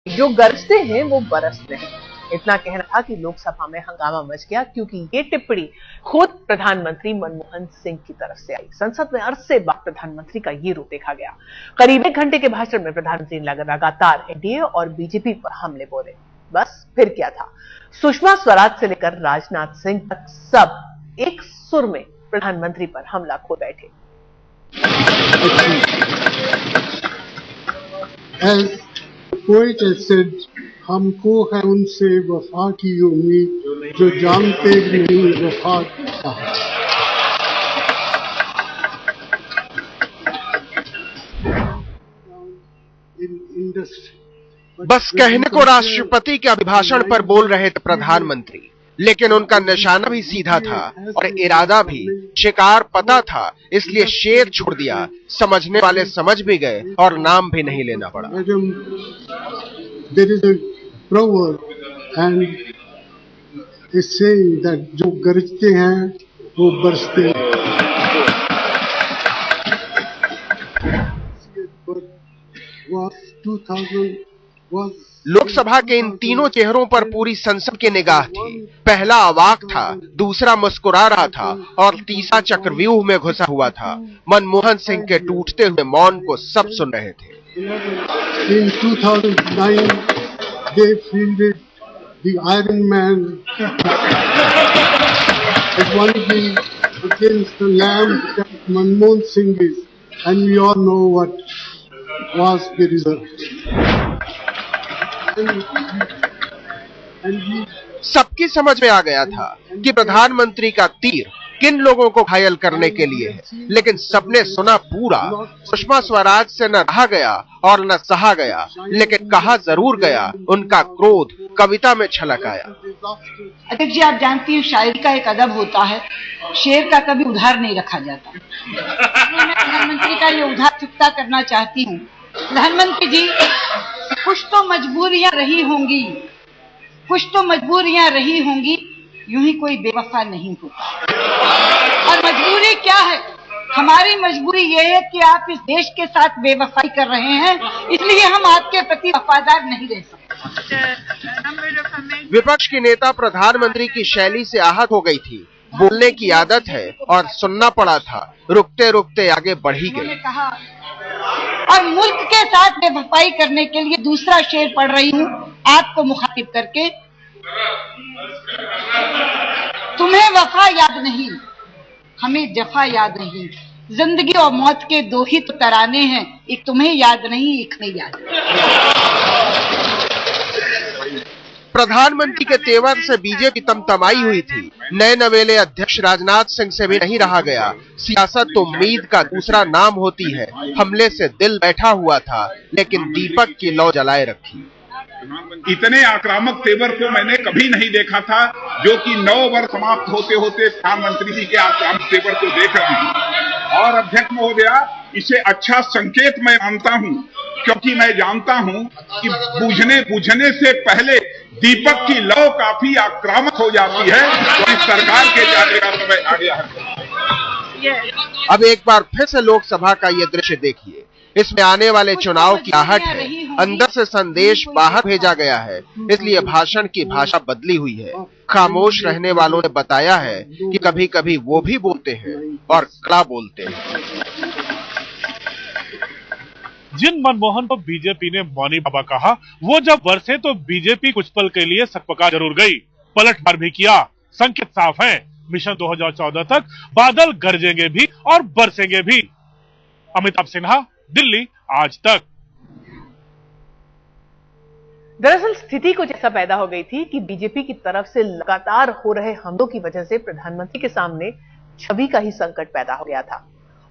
जो गरजते हैं वो बरसते हैं। इतना कहना था कि लोकसभा में हंगामा मच गया क्योंकि ये टिप्पणी खुद प्रधानमंत्री मनमोहन सिंह की तरफ से आई। संसद में अरसे बाद प्रधानमंत्री का ये रूप देखा गया। करीब 1 घंटे के भाषण में प्रधानमंत्री ने लगातार एनडीए और बीजेपी पर हमले बोले। बस फिर क्या था, सुषमा स्वराज से लेकर राजनाथ सिंह तक सब एक सुर में प्रधानमंत्री पर हमला खो बैठे। Poet has said, हमको है उनसे वफा की उम्मीद जो जानते नहीं वफा क्या है। बस कहने को राष्ट्रपति के अभिभाषण पर बोल रहे थे प्रधानमंत्री, लेकिन उनका निशाना भी सीधा था और इरादा भी। शिकार पता था, इसलिए शेर छोड़ दिया। समझने वाले समझ भी गए और नाम भी नहीं लेना पड़ा। There is a proverb and is saying that जो गरजते हैं वो बरसते हैं। लोकसभा के इन तीनों चेहरों पर पूरी संसद की निगाह थी। पहला अवाक था, दूसरा मुस्कुरा रहा था और तीसरा चक्रव्यूह में घुसा हुआ था। मनमोहन सिंह के टूटते हुए मौन को सब सुन रहे थे। In 2009, they fielded the Iron Man advantage against the lamb that Manmohan Singh is, and we all know what was the result. सबकी समझ में आ गया था कि प्रधानमंत्री का तीर किन लोगों को घायल करने के लिए है, लेकिन सबने सुना पूरा। सुषमा स्वराज से न रहा गया और न सहा गया, लेकिन कहा जरूर गया। उनका क्रोध कविता में छलक आया। अध्यक्ष जी, आप जानती हैं शायरी का एक अदब होता है, शेर का कभी उधार नहीं रखा जाता। मैं प्रधानमंत्री का ये उधार चुकता करना चाहती हूँ। प्रधानमंत्री जी, कुछ तो मजबूरियां रही होंगी, कुछ तो मजबूरियां रही होंगी, यूं ही कोई बेवफा नहीं होता। और मजबूरी क्या है? हमारी मजबूरी ये है कि आप इस देश के साथ बेवफाई कर रहे हैं, इसलिए हम आपके प्रति वफादार नहीं रह सकते। विपक्ष की नेता प्रधानमंत्री की शैली से आहत हो गई थी। बोलने की आदत है और सुनना पड़ा था। रुकते रुकते आगे बढ़ी गई। कहा, और मुल्क के साथ बेवफाई करने के लिए दूसरा शेर पढ़ रही हूँ आपको मुखातिब करके। तुम्हें वफा याद नहीं, हमें जफा याद नहीं। जिंदगी और मौत के दो ही तो तराने हैं, एक तुम्हें याद नहीं, एक नहीं याद। प्रधानमंत्री के तेवर से बीजेपी तमतमाई हुई थी। नए नवेले अध्यक्ष राजनाथ सिंह से भी नहीं रहा गया। सियासत तो उम्मीद का दूसरा नाम होती है। हमले से दिल बैठा हुआ था, लेकिन दीपक की लौ जलाए रखी। इतने आक्रामक तेवर को मैंने कभी नहीं देखा था, जो कि 9 वर्ष समाप्त होते होते प्रधानमंत्री जी के आक्रामक तेवर को देख रहा हूं। और अध्यक्ष महोदया, इसे अच्छा संकेत मैं मानता हूं, क्योंकि मैं जानता हूं कि बुझने से पहले दीपक की लौ काफी आक्रामक हो जाती है, तो इस सरकार के जाने का समय आ गया है। अब एक बार फिर से लोकसभा का ये दृश्य देखिए। इसमें आने वाले चुनाव की आहट है। अंदर से संदेश बाहर भेजा गया है, इसलिए भाषण की भाषा बदली हुई है। खामोश रहने वालों ने बताया है कि कभी कभी वो भी बोलते हैं और कड़ा बोलते हैं। जिन मनमोहन को बीजेपी ने मौनी बाबा कहा, वो जब बरसे तो बीजेपी कुछ पल के लिए सकपका जरूर गई, पलटवार भी किया। संकेत साफ है, मिशन 2014 तक बादल गरजेंगे भी और बरसेंगे भी। अमिताभ सिन्हा, दिल्ली, आज तक। दरअसल स्थिति कुछ ऐसा पैदा हो गई थी कि बीजेपी की तरफ से लगातार हो रहे हमलों की वजह से प्रधानमंत्री के सामने छवि का ही संकट पैदा हो गया था,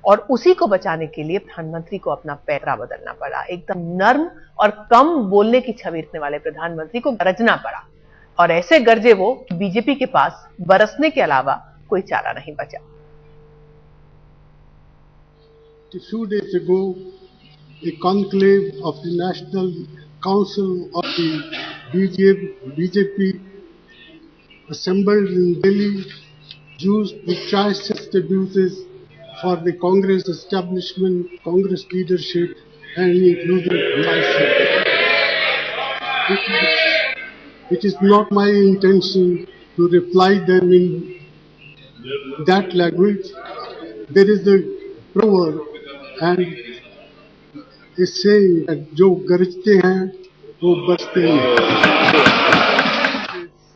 और उसी को बचाने के लिए प्रधानमंत्री को अपना पैतरा बदलना पड़ा। एकदम नर्म और कम बोलने की छवि रखने वाले प्रधानमंत्री को गरजना पड़ा, और ऐसे गरजे वो कि बीजेपी के पास बरसने के अलावा कोई चारा नहीं बचा। A few days ago, a conclave of the National Council of the BJP assembled in Delhi, used the choicest abuses for the Congress establishment, Congress leadership, and including myself. it is not my intention to reply them in that language. There is a proverb and a saying that जो गरजते हैं वो बरसते हैं।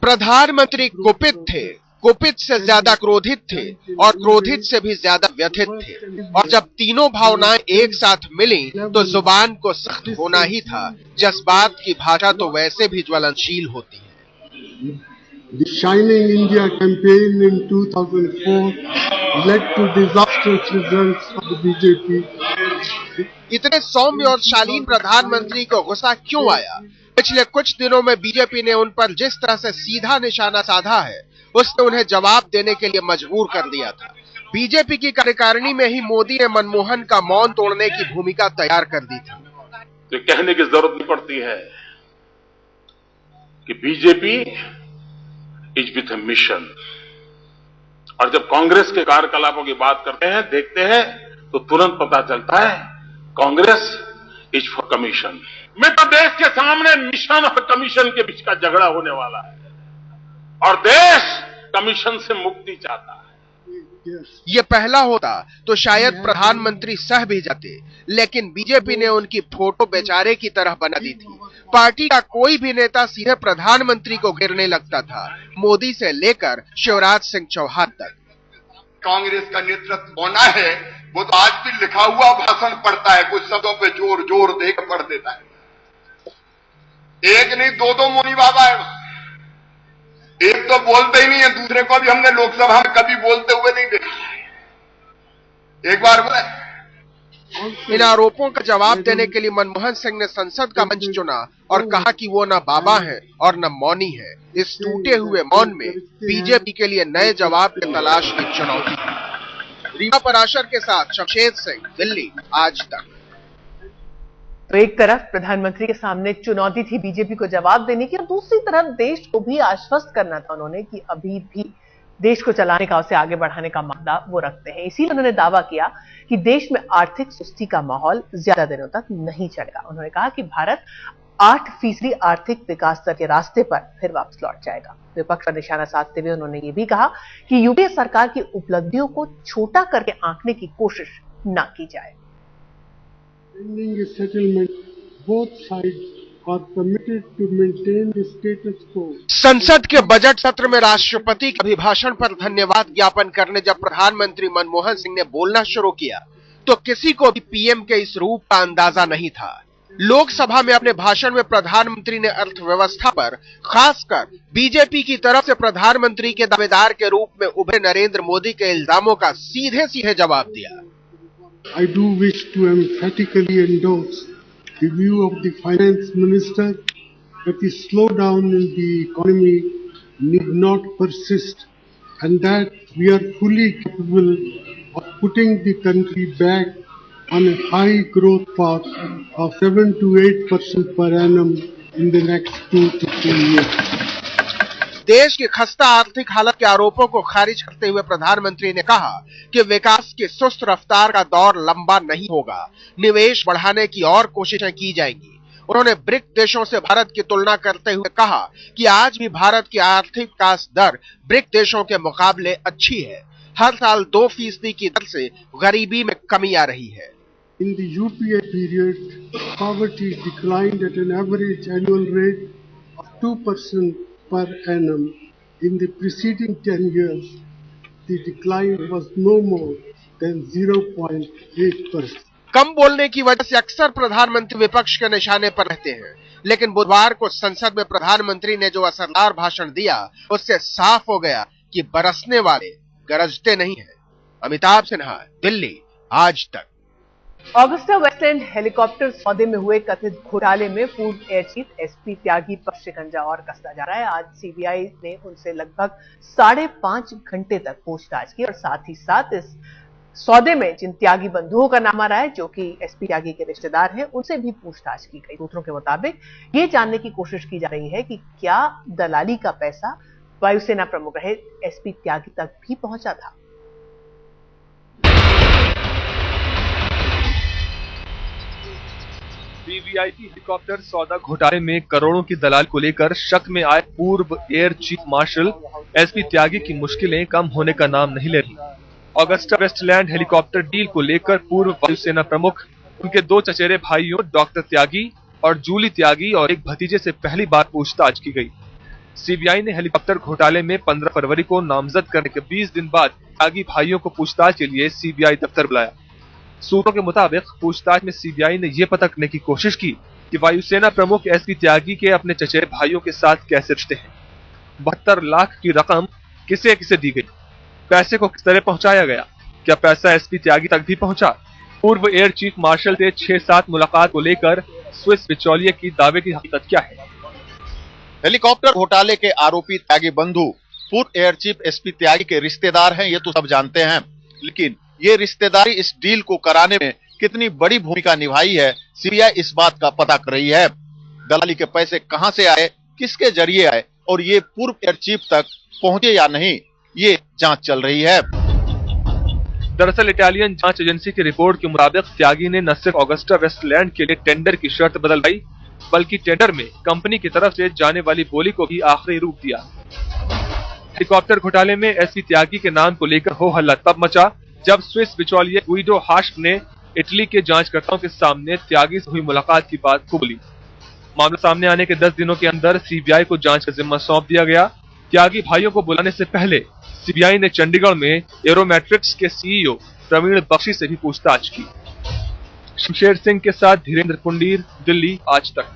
प्रधानमंत्री कुपित थे, कुपित से ज्यादा क्रोधित थे और क्रोधित से भी ज्यादा व्यथित थे, और जब तीनों भावनाएं एक साथ मिली तो जुबान को सख्त होना ही था। जज्बात की भाषा तो वैसे भी ज्वलनशील होती है। The Shining India campaign in 2004 led to disastrous results for the BJP. इतने सौम्य और शालीन प्रधानमंत्री को गुस्सा क्यों आया? पिछले कुछ दिनों में बीजेपी ने उन पर जिस तरह से सीधा निशाना साधा है, उसने उन्हें जवाब देने के लिए मजबूर कर दिया था। बीजेपी की कार्यकारिणी में ही मोदी ने मनमोहन का मौन तोड़ने की भूमिका तैयार कर दी थी। तो कहने की जरूरत नहीं पड़ती है कि BJP is with A mission, और जब कांग्रेस के कार्यकलापों की बात करते हैं, देखते हैं, तो तुरंत पता चलता है कांग्रेस इज फॉर कमीशन। मैं तो देश के सामने मिशन और कमीशन के बीच का झगड़ा होने वाला है, और देश कमीशन से मुक्ति चाहता है। ये पहला होता तो शायद प्रधानमंत्री सह भी जाते, लेकिन बीजेपी ने उनकी फोटो बेचारे की तरह बना दी थी। पार्टी का कोई भी नेता सीधे प्रधानमंत्री को घेरने लगता था, मोदी से लेकर शिवराज सिंह चौहान तक। कांग्रेस का नेतृत्व होना है, वो तो आज भी लिखा हुआ भाषण पढ़ता है, कुछ शब्दों पे जोर जोर देकर पढ़ देता है। एक नहीं दो मोदी बाबा है, एक तो बोलते ही नहीं है, दूसरे को भी हमने लोकसभा में कभी बोलते हुए नहीं देखा। एक बार बोले। इन आरोपों का जवाब देने के लिए मनमोहन सिंह ने संसद का मंच चुना और कहा कि वो न बाबा है और न मौनी है। इस टूटे हुए मौन में बीजेपी के लिए नए जवाब की तलाश की चुनौती। रीवा पराशर के साथ शमशेद सिंह, दिल्ली, आज तक। तो एक तरफ प्रधानमंत्री के सामने चुनौती थी बीजेपी को जवाब देने की, और दूसरी तरफ देश को भी आश्वस्त करना था उन्होंने कि अभी भी देश को चलाने का, उसे आगे बढ़ाने का मामला वो रखते हैं। इसीलिए उन्होंने दावा किया कि देश में आर्थिक सुस्ती का माहौल ज्यादा दिनों तक नहीं चलेगा। उन्होंने कहा कि भारत 8% आर्थिक विकास दर के रास्ते पर फिर वापस लौट जाएगा। विपक्ष पर निशाना साधते हुए उन्होंने ये भी कहा कि यूपीए सरकार की उपलब्धियों को छोटा करके आंकने की कोशिश न की जाए। Pending a settlement, both sides are committed to maintain the status quo. संसद के बजट सत्र में राष्ट्रपति के अभिभाषण पर धन्यवाद ज्ञापन करने जब प्रधानमंत्री मनमोहन सिंह ने बोलना शुरू किया, तो किसी को भी पीएम के इस रूप का अंदाजा नहीं था। लोकसभा में अपने भाषण में प्रधानमंत्री ने अर्थव्यवस्था पर, खासकर बीजेपी की तरफ से प्रधानमंत्री के दावेदार के रूप में उभरे नरेंद्र मोदी के इल्जामों का सीधे सीधे जवाब दिया। I do wish to emphatically endorse the view of the finance minister that the slowdown in the economy need not persist, and that we are fully capable of putting the country back on a high growth path of 7 to 8% per annum in the next 2 to 3 years. देश की खस्ता आर्थिक हालत के आरोपों को खारिज करते हुए प्रधानमंत्री ने कहा कि विकास की सुस्त रफ्तार का दौर लंबा नहीं होगा, निवेश बढ़ाने की और कोशिशें की जाएंगी। उन्होंने ब्रिक देशों से भारत की तुलना करते हुए कहा कि आज भी भारत की आर्थिक विकास दर ब्रिक देशों के मुकाबले अच्छी है। हर साल 2% की दर से गरीबी में कमी आ रही है। In the UPA period, poverty declined at an average annual rate of 2% per annum. In the preceding 10 years, the decline was no more than 0.8%. कम बोलने की वजह से अक्सर प्रधानमंत्री विपक्ष के निशाने पर रहते हैं, लेकिन बुधवार को संसद में प्रधानमंत्री ने जो असरदार भाषण दिया, उससे साफ हो गया कि बरसने वाले गरजते नहीं हैं। अमिताभ सिन्हा, दिल्ली, आज तक। ऑगस्टा वेस्टलैंड हेलीकॉप्टर सौदे में हुए कथित घोटाले में पूर्व एयर चीफ एसपी त्यागी पर शिकंजा और कसता जा रहा है। आज सीबीआई ने उनसे लगभग 5.5 घंटे तक पूछताछ की और साथ ही साथ इस सौदे में जिन त्यागी बंधुओं का नाम आ रहा है, जो कि एसपी त्यागी के रिश्तेदार हैं, उनसे भी पूछताछ की गई। सूत्रों के मुताबिक ये जानने की कोशिश की जा रही है कि क्या दलाली का पैसा वायुसेना प्रमुख रहे एसपी त्यागी तक भी पहुंचा था। वीवीआईपी हेलीकॉप्टर सौदा घोटाले में करोड़ों की दलाल को लेकर शक में आए पूर्व एयर चीफ मार्शल एसपी त्यागी की मुश्किलें कम होने का नाम नहीं ले रही। ऑगस्टा वेस्टलैंड हेलीकॉप्टर डील को लेकर पूर्व वायुसेना प्रमुख, उनके 2 चचेरे भाइयों डॉक्टर त्यागी और जूली त्यागी और एक भतीजे से पहली बार पूछताछ की गई। सीबीआई ने हेलीकॉप्टर घोटाले में 15 फरवरी को नामजद करने के 20 दिन बाद त्यागी भाइयों को पूछताछ के लिए सीबीआई दफ्तर बुलाया। सूत्रों के मुताबिक पूछताछ में सीबीआई ने यह पता करने की कोशिश की कि वायुसेना प्रमुख एसपी त्यागी के अपने चचेरे भाइयों के साथ कैसे रिश्ते हैं, 72 लाख की रकम किसे किसे दी गई, पैसे को किस तरह पहुंचाया गया, क्या पैसा एसपी त्यागी तक भी पहुंचा, पूर्व एयर चीफ मार्शल से 6-7 मुलाकात को लेकर स्विस बिचौलिए की दावे की हकीकत क्या है। हेलीकॉप्टर घोटाले के आरोपी त्यागी बंधु पूर्व एयर चीफ एसपी त्यागी के रिश्तेदार हैं, ये तो सब जानते हैं, लेकिन ये रिश्तेदारी इस डील को कराने में कितनी बड़ी भूमिका निभाई है, सीबीआई इस बात का पता कर रही है। दलाली के पैसे कहां से आए, किसके जरिए आए और ये पूर्व एयर चीफ तक पहुंचे या नहीं, ये जांच चल रही है। दरअसल इटालियन जांच एजेंसी की रिपोर्ट के मुताबिक त्यागी ने न सिर्फ ऑगस्टा वेस्टलैंड के लिए टेंडर की शर्त बदलवाई, बल्कि टेंडर में कंपनी की तरफ से जाने वाली बोली को भी आखिरी रूप दिया। हेलीकॉप्टर घोटाले में एसपी त्यागी के नाम को लेकर हो हल्ला तब मचा जब स्विस बिचौलिए गुइडो हास्क ने इटली के जांचकर्ताओं के सामने त्यागी से हुई मुलाकात की बात खुली। मामला सामने आने के 10 दिनों के अंदर सीबीआई को जांच का जिम्मा सौंप दिया गया। त्यागी भाइयों को बुलाने से पहले सीबीआई ने चंडीगढ़ में एरोमेट्रिक्स के सीईओ प्रवीण बख्शी से भी पूछताछ की। शमशेर सिंह के साथ धीरेन्द्र पुंडीर, दिल्ली, आज तक।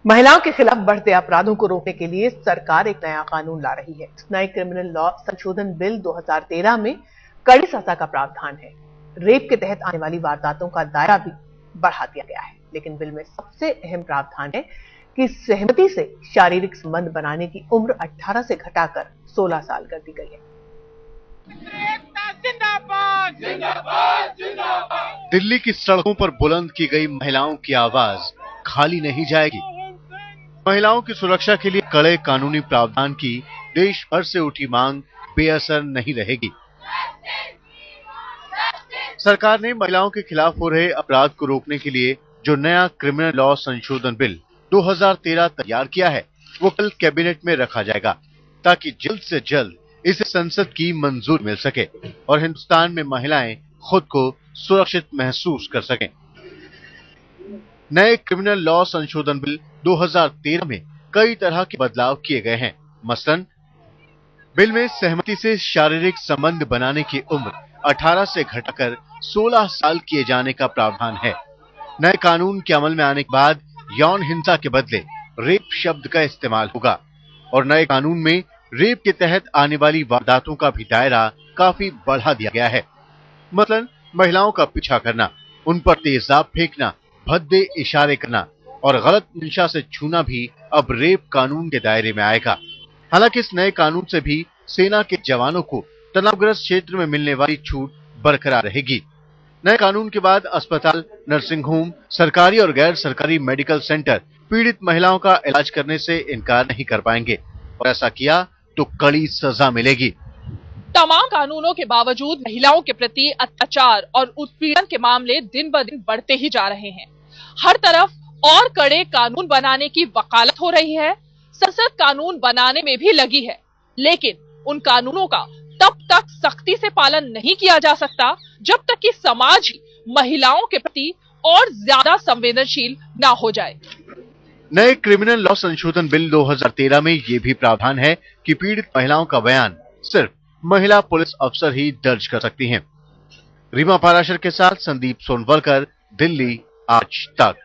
महिलाओं के खिलाफ बढ़ते अपराधों को रोकने के लिए सरकार एक नया कानून ला रही है। नए क्रिमिनल लॉ संशोधन बिल 2013 में कड़ी सजा का प्रावधान है। रेप के तहत आने वाली वारदातों का दायरा भी बढ़ा दिया गया है, लेकिन बिल में सबसे अहम प्रावधान है कि सहमति से शारीरिक संबंध बनाने की उम्र 18 से घटाकर 16 साल कर दी गई है। दिल्ली की सड़कों पर बुलंद की गई महिलाओं की आवाज खाली नहीं जाएगी। महिलाओं की सुरक्षा के लिए कड़े कानूनी प्रावधान की देश भर से उठी मांग बेअसर नहीं रहेगी। सरकार ने महिलाओं के खिलाफ हो रहे अपराध को रोकने के लिए जो नया क्रिमिनल लॉ संशोधन बिल 2013 तैयार किया है, वो कल कैबिनेट में रखा जाएगा ताकि जल्द से जल्द इसे संसद की मंजूरी मिल सके और हिंदुस्तान में महिलाएं खुद को सुरक्षित महसूस कर सकें। नए क्रिमिनल लॉ संशोधन बिल 2013 में कई तरह के बदलाव किए गए हैं। मसलन बिल में सहमति से शारीरिक संबंध बनाने की उम्र 18 से घटाकर 16 साल किए जाने का प्रावधान है। नए कानून के अमल में आने के बाद यौन हिंसा के बदले रेप शब्द का इस्तेमाल होगा और नए कानून में रेप के तहत आने वाली वारदातों का भी दायरा काफी बढ़ा दिया गया है। मसलन महिलाओं का पीछा करना, उन पर तेजाब फेंकना, भद्दे इशारे करना और गलत मंशा से छूना भी अब रेप कानून के दायरे में आएगा। हालांकि इस नए कानून से भी सेना के जवानों को तनावग्रस्त क्षेत्र में मिलने वाली छूट बरकरार रहेगी। नए कानून के बाद अस्पताल, नर्सिंग होम, सरकारी और गैर सरकारी मेडिकल सेंटर पीड़ित महिलाओं का इलाज करने से इनकार नहीं कर पाएंगे और ऐसा किया तो कड़ी सजा मिलेगी। तमाम कानूनों के बावजूद महिलाओं के प्रति अत्याचार और उत्पीड़न के मामले दिन ब दिन बढ़ते ही जा रहे हैं। हर तरफ और कड़े कानून बनाने की वकालत हो रही है। संसद कानून बनाने में भी लगी है, लेकिन उन कानूनों का तब तक सख्ती से पालन नहीं किया जा सकता जब तक कि समाज ही महिलाओं के प्रति और ज्यादा संवेदनशील न हो जाए। नए क्रिमिनल लॉ संशोधन बिल 2013 में ये भी प्रावधान है कि पीड़ित महिलाओं का बयान सिर्फ महिला पुलिस अफसर ही दर्ज कर सकती हैं। रीमा पाराशर के साथ संदीप सोनवलकर, दिल्ली, आज तक।